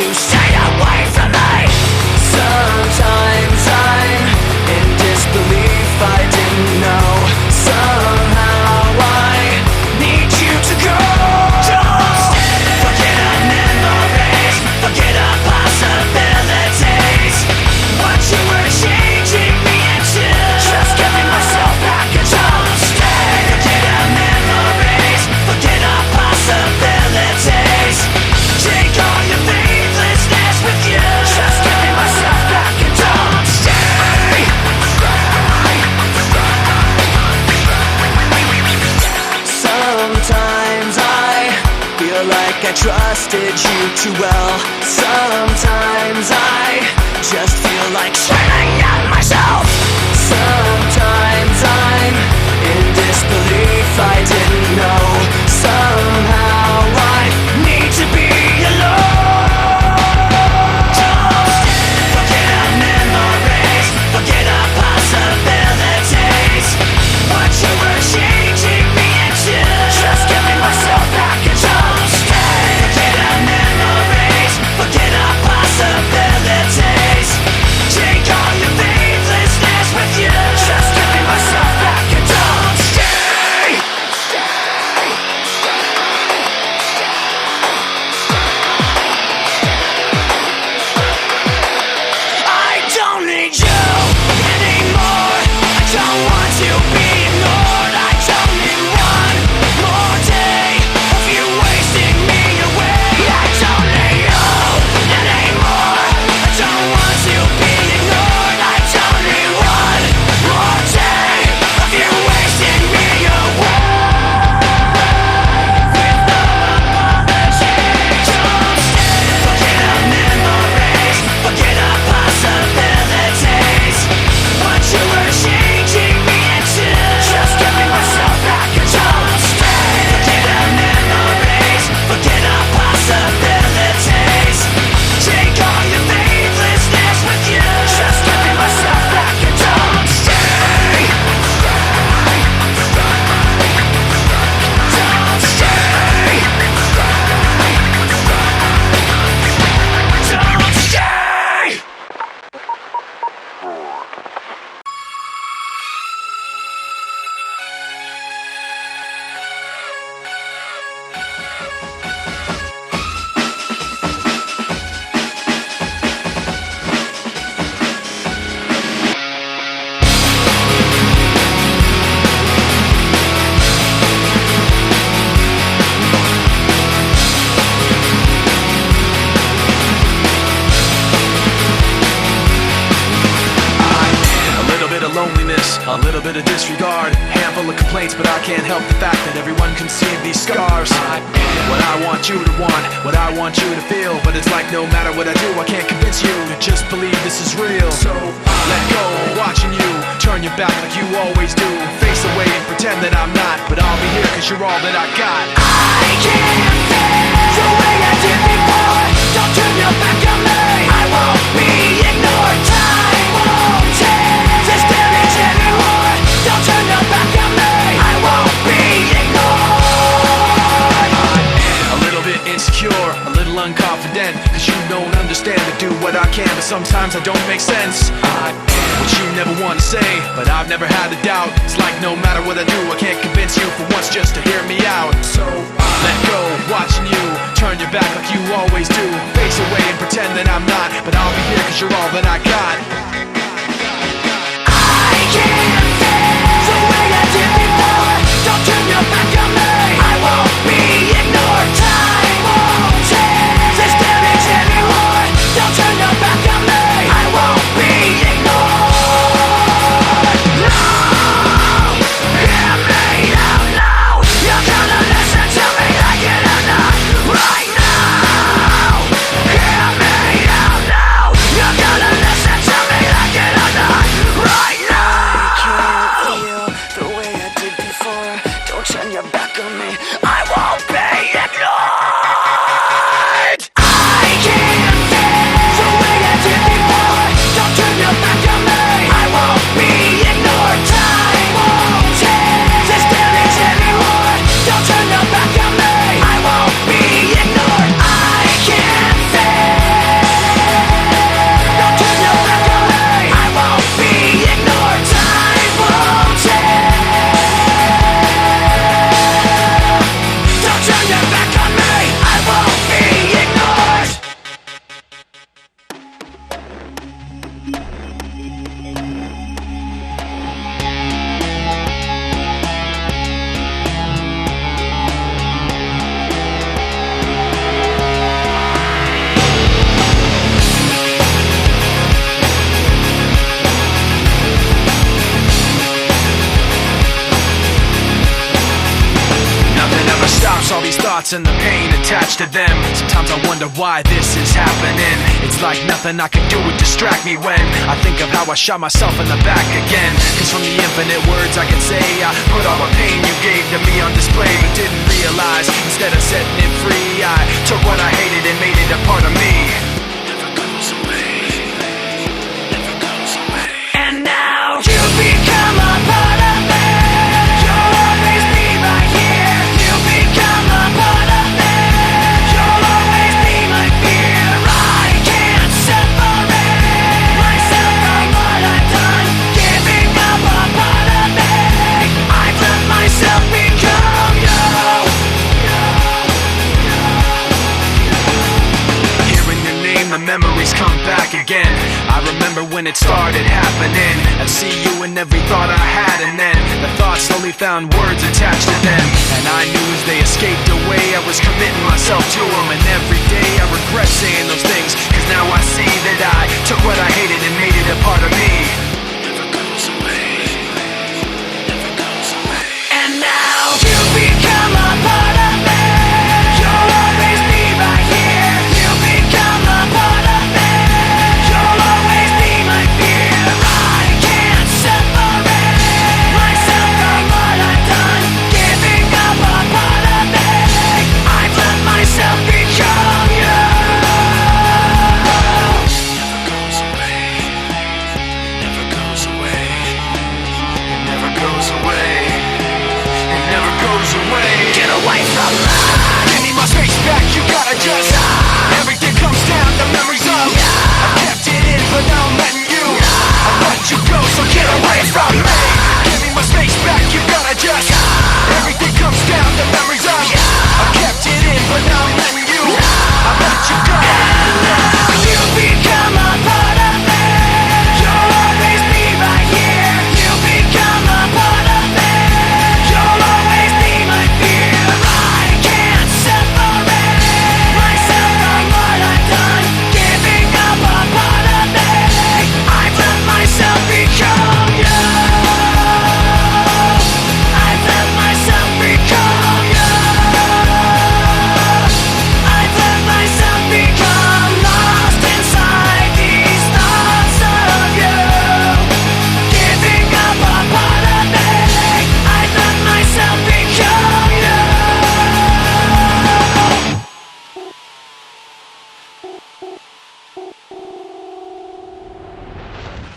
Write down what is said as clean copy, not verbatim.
to stay away from me. Sometimes I'm in disbelief, I didn't know. Somehow I need you to go. Don't stay. Forget our memories, forget our possibilities. What you were changing me into, just giving myself back and don't stay. Forget our memories, forget our possibilities. Take all your faithlessness with you, just giving myself back and don't stay. Sometimes I feel like I trusted you too well. Sometimes I just feel like screaming at myself. Sometimes I'm in disbelief, I didn't know. Somehow I need to be alone. Don't stay. Forget our memories, forget our possibilities. What you were changing me into, just giving myself back and don't stay. Forget our memories, forget our possibilities. Take all your faithlessness with you, just giving myself back and don't stay. I don't need you anymore. I don't want to be ignored. I don't need one more day of you wasting me away. I don't need you anymore. I don't want to be ignored. I don't need one more day of you wasting me away. With no apology, don't stay. Forget our memories, forget our possibilities. What you were changing me into, just giving myself back and don't stay. Forget our memories, forget our possibilities. Take all your faithlessness with you, just giving myself back and don't stay. Don't stay. Don't stay. A little bit of loneliness, a little bit of disregard, handful of complaints, but I can't help the fact that everyone can see these scars. What I want you to want, what I want you to feel, but it's like no matter what I do, I can't convince you to just believe this is real. So let go, watching you turn your back like you always do. Face away and pretend that I'm not, but I'll be here cause you're all that I got. I can't feel the way I did before. Don't turn your back on me. I won't be ignored. Time won't change this damage anymore. Don't turn your back on me. I won't be ignored. A little bit insecure, a little unconfident, cause you don't understand to do what I can, but sometimes I don't make sense. What you never want to say, but I've never had a doubt. It's like no matter what I do, I can't convince you for once just to hear me out. So let go, watching you turn your back like you always do. Face away and pretend that I'm not, but I'll be here cause you're all that I got. I can't feel the way I did before. Don't turn your back on me. I won't be ignored. Time won't change this damage anymore. Don't turn your back on me. I won't be ignored. No, hear me out now. You're gonna listen to me like it or not. Right now, hear me out now. You're gonna listen to me thoughts and the pain attached to them. Sometimes I wonder why this is happening. It's like nothing I can do would distract me when I think of how I shot myself in the back again. Cause from the infinite words I can say, I put all the pain you gave to me on display, but didn't realize instead of setting it free, I took what I hated and made it a part of me. Never goes away, never goes away. And now you become a part of me. You'll always be right here. You become a part of me. You'll always be my fear. I can't separate myself from what I've done. Giving up a part of me. I've let myself become you. Hearing your name, the memories come back again. I remember when it started happening. I'd see you in every thought I had, and then the thoughts slowly found words attached to them. And I knew as they escaped away, I was committing myself to them. And every day I regret saying those things, cause now I see that I took what I hated and made it a part of me. Never goes away, never goes away. And now you become a part of me. You'll always be right here. You become a part of me. You'll always be my fear. I can't separate myself from what I've done. Giving up a part of me. I've let myself become you. Never goes away, never goes away, it never goes away, it never goes away. Get away from me. Give me my space back, you gotta just everything comes down, the memories of I kept it in, but now I'm letting you I let you go, so get away from me. Give me my space back, you gotta just everything comes down, the memories of I kept it in, but now I'm letting you I let you go. You become a part of me. You'll always be right here. You become a part of me. You'll always be my fear. I can't separate myself from what I've done. Giving up a part of me. I've let myself become you. I've let myself become you. I've let myself become lost inside these thoughts of you. Giving up a part of me. I've let myself become you.